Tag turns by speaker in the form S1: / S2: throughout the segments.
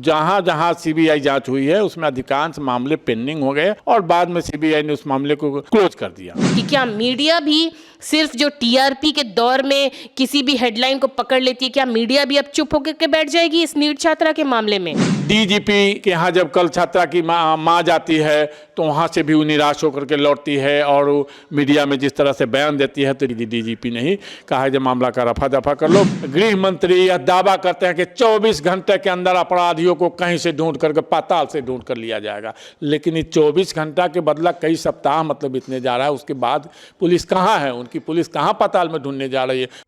S1: जहां जहां सीबीआई जांच हुई है उसमें अधिकांश मामले पेंडिंग हो गए और बाद में सीबीआई ने उस मामले को क्लोज कर दिया।
S2: कि क्या मीडिया भी सिर्फ जो टीआरपी के दौर में किसी भी हेडलाइन को पकड़ लेती है, क्या मीडिया भी अब चुप होकर के बैठ जाएगी इस नीट छात्रा के मामले में?
S1: डीजीपी के यहाँ जब कल छात्रा की माँ जाती है तो वहाँ से भी वो निराश होकर के लौटती है और मीडिया में जिस तरह से बयान देती है, तो डीजीपी ने ही कहा है जब मामला का रफा दफा कर लो। गृह मंत्री यह दावा करते हैं कि 24 घंटे के अंदर अपराधियों को कहीं से ढूंढ करके पाताल से ढूंढ कर लिया जाएगा, लेकिन इस 24 घंटा के बदला कई सप्ताह मतलब इतने जा रहा है। उसके बाद पुलिस कहाँ है, उनकी पुलिस कहाँ पाताल में ढूंढने जा रही है।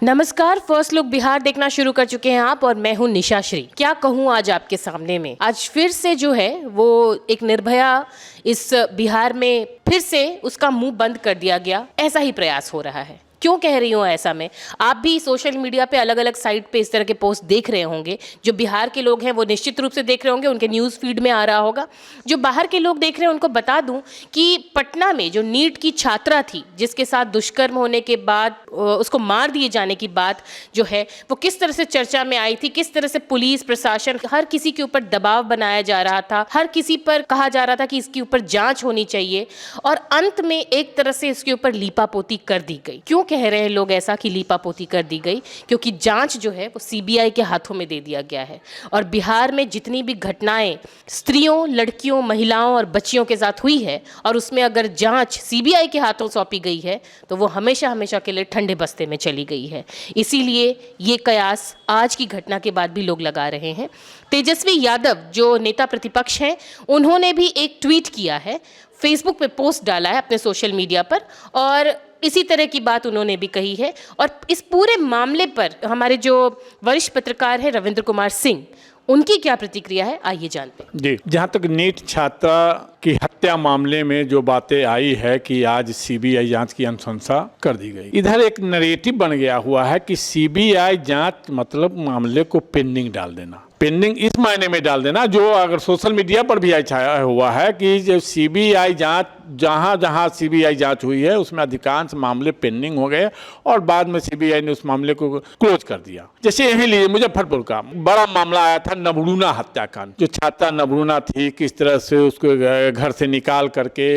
S2: नमस्कार, फर्स्ट लुक बिहार देखना शुरू कर चुके हैं आप और मैं हूं निशा श्री। क्या कहूं आज आपके सामने में, आज फिर से जो है वो एक निर्भया इस बिहार में फिर से उसका मुंह बंद कर दिया गया, ऐसा ही प्रयास हो रहा है। क्यों कह रही हूँ ऐसा? मैं आप भी सोशल मीडिया पे अलग अलग साइट पे इस तरह के पोस्ट देख रहे होंगे। जो बिहार के लोग हैं वो निश्चित रूप से देख रहे होंगे, उनके न्यूज़ फीड में आ रहा होगा। जो बाहर के लोग देख रहे हैं उनको बता दूं कि पटना में जो नीट की छात्रा थी जिसके साथ दुष्कर्म होने के बाद उसको मार दिए जाने की बात जो है वो किस तरह से चर्चा में आई थी, किस तरह से पुलिस प्रशासन हर किसी के ऊपर दबाव बनाया जा रहा था, हर किसी पर कहा जा रहा था कि इसके ऊपर जाँच होनी चाहिए और अंत में एक तरह से इसके ऊपर लीपापोती कर दी गई। क्यों कह रहे हैं लोग ऐसा कि लीपापोती कर दी गई? क्योंकि जांच जो है वो सीबीआई के हाथों में दे दिया गया है और बिहार में जितनी भी घटनाएं स्त्रियों, लड़कियों, महिलाओं और बच्चियों के साथ हुई है और उसमें अगर जांच सीबीआई के हाथों सौंपी गई है तो वो हमेशा हमेशा के लिए ठंडे बस्ते में चली गई है। इसीलिए ये कयास आज की घटना के बाद भी लोग लगा रहे हैं। तेजस्वी यादव जो नेता प्रतिपक्ष हैं उन्होंने भी एक ट्वीट किया है, फेसबुक पे पोस्ट डाला है अपने सोशल मीडिया पर और इसी तरह की बात उन्होंने भी कही है। और इस पूरे मामले पर हमारे जो वरिष्ठ पत्रकार हैं रविंद्र कुमार सिंह, उनकी क्या प्रतिक्रिया है, आइए जानते हैं।
S1: जी, जहाँ तक नीट छात्रा की हत्या मामले में जो बातें आई है कि आज सीबीआई जांच की अनुशंसा कर दी गई, इधर एक नैरेटिव बन गया हुआ है कि सीबीआई जांच मतलब मामले को पेंडिंग डाल देना। पेंडिंग इस मायने में डाल देना जो अगर सोशल मीडिया पर भी छाया हुआ है कि जो सीबीआई जांच जहां जहां सीबीआई जांच हुई है उसमें अधिकांश मामले पेंडिंग हो गए और बाद में सीबीआई ने उस मामले को क्लोज कर दिया। जैसे यही लीजिए, मुजफ्फरपुर का बड़ा मामला आया था, नवरूणा हत्याकांड। जो छात्रा नवरूणा थी, किस तरह से उसको घर से निकाल करके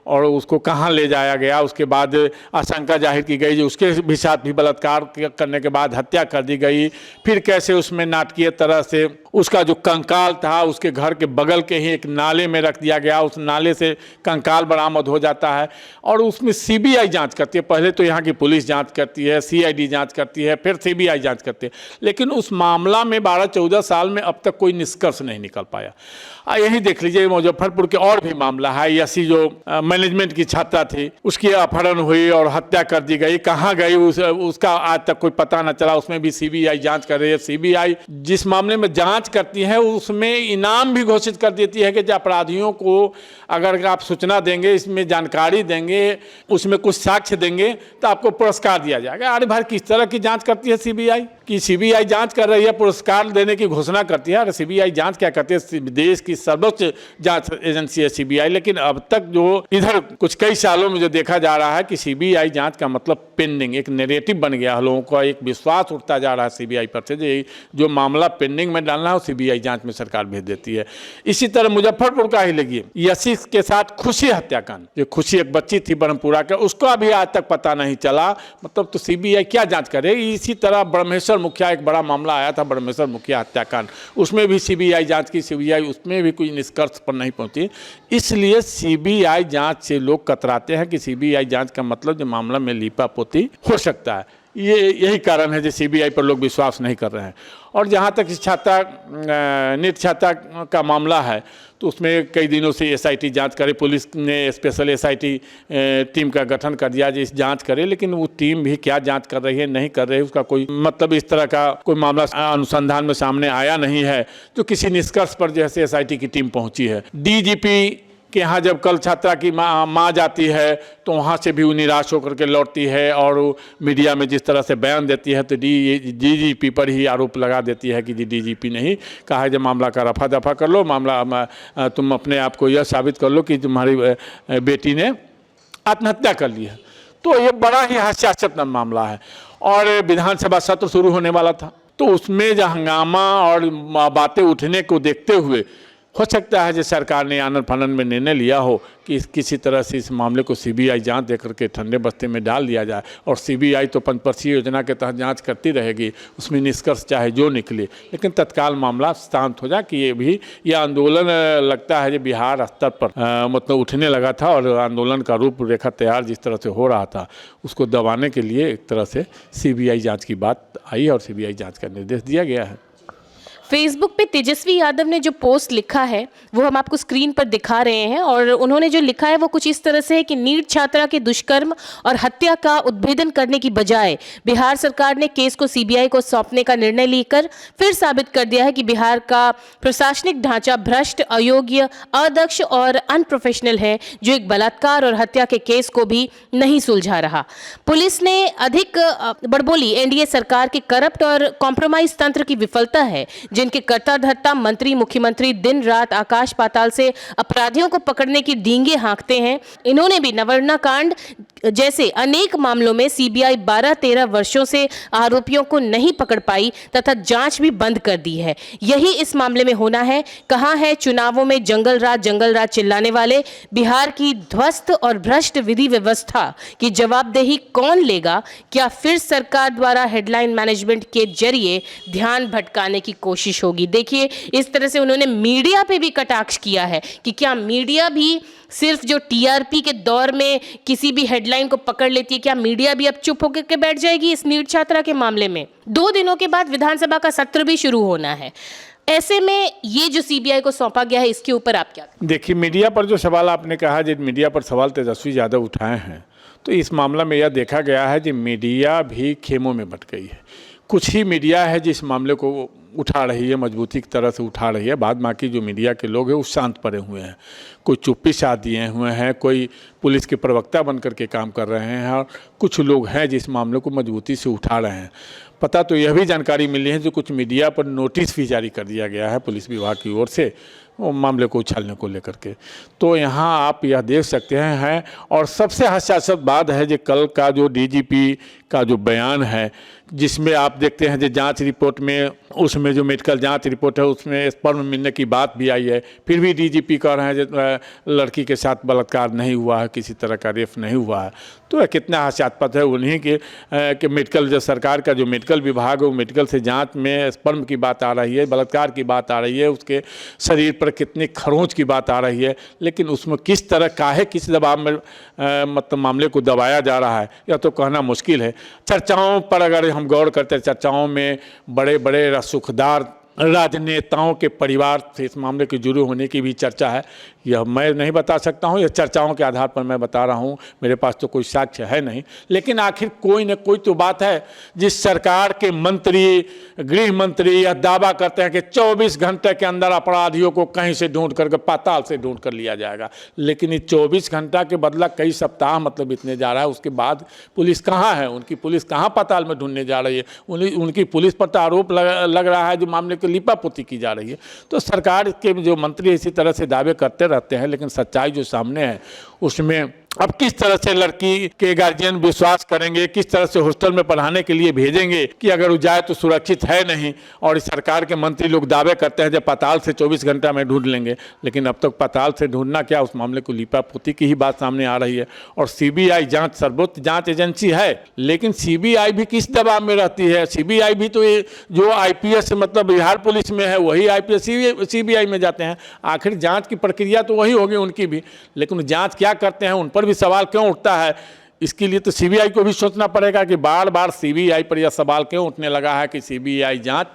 S1: और उसको कहाँ ले जाया गया, उसके बाद आशंका जाहिर की गई जो उसके भी साथ भी बलात्कार करने के बाद हत्या कर दी गई। फिर कैसे उसमें नाटकीय तरह से उसका जो कंकाल था उसके घर के बगल के ही एक नाले में रख दिया गया, उस नाले से कंकाल बरामद हो जाता है और उसमें सीबीआई जांच करती है। पहले तो यहाँ की पुलिस जांच करती है, सीआईडी जांच करती है, फिर सीबीआई जांच करती है, लेकिन उस मामला में 12-14 साल में अब तक कोई निष्कर्ष नहीं निकल पाया। यही देख लीजिए, मुजफ्फरपुर के और भी मामला है। ऐसी जो मैनेजमेंट की छात्रा थी उसकी अपहरण हुई और हत्या कर दी गई, कहाँ गई उसका आज तक कोई पता न चला, उसमें भी सीबीआई जांच कर रही है। सीबीआई जिस मामले में जांच करती है उसमें इनाम भी घोषित कर देती है कि जो अपराधियों को अगर आप सूचना देंगे, इसमें जानकारी देंगे, उसमें कुछ साक्ष्य देंगे तो आपको पुरस्कार दिया जाएगा। अरे भाई, किस तरह की जांच करती है सीबीआई? कि सीबीआई जांच कर रही है, पुरस्कार देने की घोषणा करती है। अरे सीबीआई जांच क्या करती है? देश की सर्वोच्च जांच एजेंसी है सीबीआई। लेकिन अब तक जो इधर कुछ कई सालों में जो देखा जा रहा है कि सीबीआई जांच का मतलब पेंडिंग, एक नैरेटिव बन गया है, लोगों का एक विश्वास उठता जा रहा है सीबीआई पर से। जो मामला पेंडिंग में डालना है सीबीआई जांच में सरकार भेज देती है। इसी तरह मुजफ्फरपुर का ही लगिए, यशी के साथ खुशी हत्याकांड, जो खुशी एक बच्ची थी ब्रह्मपुरा के, उसका भी आज तक पता नहीं चला। मतलब तो सीबीआई क्या जांच करे? इसी तरह ब्रह्मेश्वर मुखिया, एक बड़ा मामला आया था ब्रह्मेश्वर मुखिया हत्याकांड, उसमें भी सीबीआई जांच की, सीबीआई उसमें भी कोई निष्कर्ष पर नहीं पहुंची। इसलिए सीबीआई जांच से लोग कतराते हैं कि सीबीआई जांच का मतलब जो मामला में लीपापोती हो सकता है। यही कारण है जो सीबीआई पर लोग विश्वास नहीं कर रहे हैं। और जहाँ तक इस छात्रा नीट छात्रा का मामला है तो उसमें कई दिनों से एसआईटी जांच करे, पुलिस ने स्पेशल एसआईटी टीम का गठन कर दिया जो इस जांच करे, लेकिन वो टीम भी क्या जांच कर रही है नहीं कर रही है उसका कोई मतलब इस तरह का कोई मामला अनुसंधान में सामने आया नहीं है जो किसी निष्कर्ष पर जैसे एसआईटी की टीम पहुंची है। डीजीपी कि यहाँ जब कल छात्रा की माँ जाती है तो वहाँ से भी वो निराश होकर के लौटती है और मीडिया में जिस तरह से बयान देती है तो डीजीपी पर ही आरोप लगा देती है कि जी डीजीपी ने ही कहा है जब मामला का रफा दफा कर लो, मामला तुम अपने आप को यह साबित कर लो कि तुम्हारी बेटी ने आत्महत्या कर ली है। तो ये बड़ा ही हास्यास्पद मामला है और विधानसभा सत्र शुरू होने वाला था, तो उसमें जो हंगामा और बातें उठने को देखते हुए हो सकता है कि सरकार ने आनन फानन में निर्णय लिया हो कि किसी तरह से इस मामले को सीबीआई जांच देकर के ठंडे बस्ते में डाल दिया जाए और सीबीआई तो पंचवर्षीय योजना के तहत जांच करती रहेगी, उसमें निष्कर्ष चाहे जो निकले, लेकिन तत्काल मामला शांत हो जाए कि ये आंदोलन लगता है कि बिहार स्तर पर मतलब उठने लगा था और आंदोलन का रूपरेखा तैयार जिस तरह से हो रहा था उसको दबाने के लिए एक तरह से सीबीआई जाँच की बात आई और सीबीआई जाँच का निर्देश दिया गया है।
S2: फेसबुक पे तेजस्वी यादव ने जो पोस्ट लिखा है वो हम आपको स्क्रीन पर दिखा रहे हैं और उन्होंने जो लिखा है वो कुछ इस तरह से है कि नीट छात्रा के दुष्कर्म और हत्या का उद्भेदन करने की बजाय बिहार सरकार ने केस को सीबीआई को सौंपने का निर्णय लेकर फिर साबित कर दिया है कि बिहार का प्रशासनिक ढांचा भ्रष्ट, अयोग्य, अदक्ष और अनप्रोफेशनल है, जो एक बलात्कार और हत्या के केस को भी नहीं सुलझा रहा। पुलिस ने अधिक बड़बोली एनडीए सरकार के करप्ट और कॉम्प्रोमाइज तंत्र की विफलता है, जिनके कर्ता धर्ता मंत्री मुख्यमंत्री दिन रात आकाश पाताल से अपराधियों को पकड़ने की डींगे हाँकते हैं। इन्होंने भी नवरत्ना कांड जैसे अनेक मामलों में सीबीआई 12-13 वर्षों से आरोपियों को नहीं पकड़ पाई तथा जांच भी बंद कर दी है। यही इस मामले में होना है। कहां है चुनावों में जंगल राज चिल्लाने वाले? बिहार की ध्वस्त और भ्रष्ट विधि व्यवस्था की जवाबदेही कौन लेगा? क्या फिर सरकार द्वारा हेडलाइन मैनेजमेंट के जरिए ध्यान भटकाने की कोशिश होगी? देखिए, इस तरह से उन्होंने मीडिया पे भी कटाक्ष किया है कि क्या मीडिया भी सिर्फ जो टीआरपी के दौर में किसी भी हेडलाइन को पकड़ लेती है, क्या मीडिया भी अब चुप होकर के बैठ जाएगी इस नीट छात्रा के मामले में? 2 दिनों के बाद विधानसभा का सत्र भी शुरू होना है। ऐसे में ये जो सीबीआई को सौंपा गया है, इसके ऊपर आप क्या?
S1: देखिए, मीडिया पर जो सवाल आपने कहा, जिन मीडिया पर सवाल तेजस्वी यादव उठाए हैं, तो इस मामला में यह देखा गया है कि मीडिया भी खेमों में बट गई है। कुछ ही मीडिया है जिस मामले को उठा रही है, मजबूती की तरह से उठा रही है। बाद बाकी जो मीडिया के लोग हैं वो शांत पड़े हुए हैं, कोई चुप्पी साध दिए हुए हैं, कोई पुलिस के प्रवक्ता बन करके काम कर रहे हैं और कुछ लोग हैं जिस मामले को मजबूती से उठा रहे हैं। पता तो यह भी जानकारी मिली है जो कुछ मीडिया पर नोटिस भी जारी कर दिया गया है पुलिस विभाग की ओर से वो मामले को उछालने को लेकर के। तो यहाँ आप यह देख सकते हैं और सबसे हास्यास्पद बात है जो कल का जो डीजीपी का जो बयान है, जिसमें आप देखते हैं जो जांच रिपोर्ट में, उसमें जो मेडिकल जांच रिपोर्ट है उसमें स्पर्म मिलने की बात भी आई है, फिर भी डीजीपी कह रहे हैं जो लड़की के साथ बलात्कार नहीं हुआ है, किसी तरह का रेप नहीं हुआ है। तो कितना हास्यास्पद है उन्हीं के मेडिकल जो सरकार का जो मेडिकल विभाग है वो मेडिकल से जांच में स्पर्म की बात आ रही है, बलात्कार की बात आ रही है, उसके शरीर पर कितनी खरोंच की बात आ रही है, लेकिन उसमें किस तरह काहे किस दबाव में मतलब मामले को दबाया जा रहा है यह तो कहना मुश्किल है। चर्चाओं पर अगर हम गौर करते हैं, चर्चाओं में बड़े बड़े सुखदार राजनेताओं के परिवार से इस मामले के जुड़े होने की भी चर्चा है। यह मैं नहीं बता सकता हूँ, यह चर्चाओं के आधार पर मैं बता रहा हूँ, मेरे पास तो कोई साक्ष्य है नहीं, लेकिन आखिर कोई न कोई तो बात है। जिस सरकार के मंत्री, गृह मंत्री यह दावा करते हैं कि 24 घंटे के अंदर अपराधियों को कहीं से ढूंढ करके पाताल से ढूंढ कर लिया जाएगा, लेकिन इस 24 घंटा के बदला कई सप्ताह मतलब बीतने जा रहा है। उसके बाद पुलिस कहाँ है? उनकी पुलिस कहाँ पाताल में ढूंढने जा रही है? उनकी पुलिस पर तो आरोप लग रहा है जो मामले की लिपापोती की जा रही है। तो सरकार के जो मंत्री इसी तरह से दावे करते रहते हैं, लेकिन सच्चाई जो सामने है उसमें अब किस तरह से लड़की के गार्जियन विश्वास करेंगे, किस तरह से हॉस्टल में पढ़ाने के लिए भेजेंगे कि अगर वो जाए तो सुरक्षित है नहीं। और इस सरकार के मंत्री लोग दावे करते हैं जब पाताल से 24 घंटा में ढूंढ लेंगे, लेकिन अब तक पाताल से ढूंढना क्या, उस मामले को लिपापोती की ही बात सामने आ रही है। और सीबीआई जांच सर्वोच्च जांच एजेंसी है, लेकिन सीबीआई भी किस दबाव में रहती है? सीबीआई भी तो जो आईपीएस मतलब बिहार पुलिस में है वही आईपीएस सीबीआई में जाते हैं। आखिर जाँच की प्रक्रिया तो वही होगी उनकी भी, लेकिन जाँच क्या करते हैं उन पर भी सवाल क्यों उठता है? इसके लिए तो सीबीआई को भी सोचना पड़ेगा कि बार बार सीबीआई पर यह सवाल क्यों उठने लगा है कि सीबीआई जांच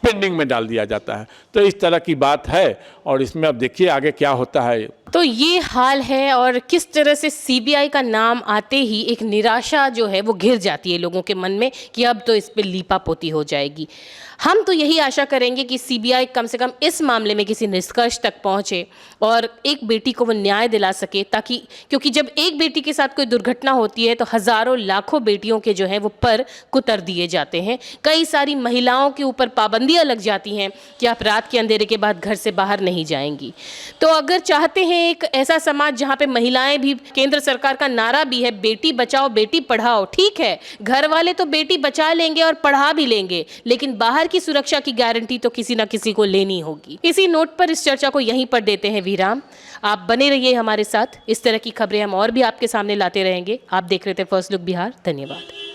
S1: पेंडिंग में डाल दिया जाता है। तो इस तरह की बात है और इसमें अब देखिए आगे क्या होता है।
S2: तो ये हाल है और किस तरह से सीबीआई का नाम आते ही एक निराशा जो है वो घिर जाती है लोगों के मन में कि अब तो इस पे लीपापोती हो जाएगी। हम तो यही आशा करेंगे कि सीबीआई कम से कम इस मामले में किसी निष्कर्ष तक पहुंचे और एक बेटी को वो न्याय दिला सके, ताकि क्योंकि जब एक बेटी के साथ कोई दुर्घटना होती है तो हजारों लाखों बेटियों के जो है वो पर कुतर दिए जाते हैं। कई सारी महिलाओं के ऊपर पाबंदियां लग जाती हैं कि आप रात के अंधेरे के बाद घर से बाहर नहीं जाएंगी। तो अगर चाहते हैं एक ऐसा समाज जहां पे महिलाएं भी, केंद्र सरकार का नारा भी है बेटी बचाओ बेटी पढ़ाओ, ठीक है घर वाले तो बेटी बचा लेंगे और पढ़ा भी लेंगे, लेकिन बाहर की सुरक्षा की गारंटी तो किसी ना किसी को लेनी होगी। इसी नोट पर इस चर्चा को यहीं पर देते हैं विराम। आप बने रहिए हमारे साथ, इस तरह की खबरें हम और भी आपके सामने लाते रहेंगे। आप देख रहे थे फर्स्ट लुक बिहार। धन्यवाद।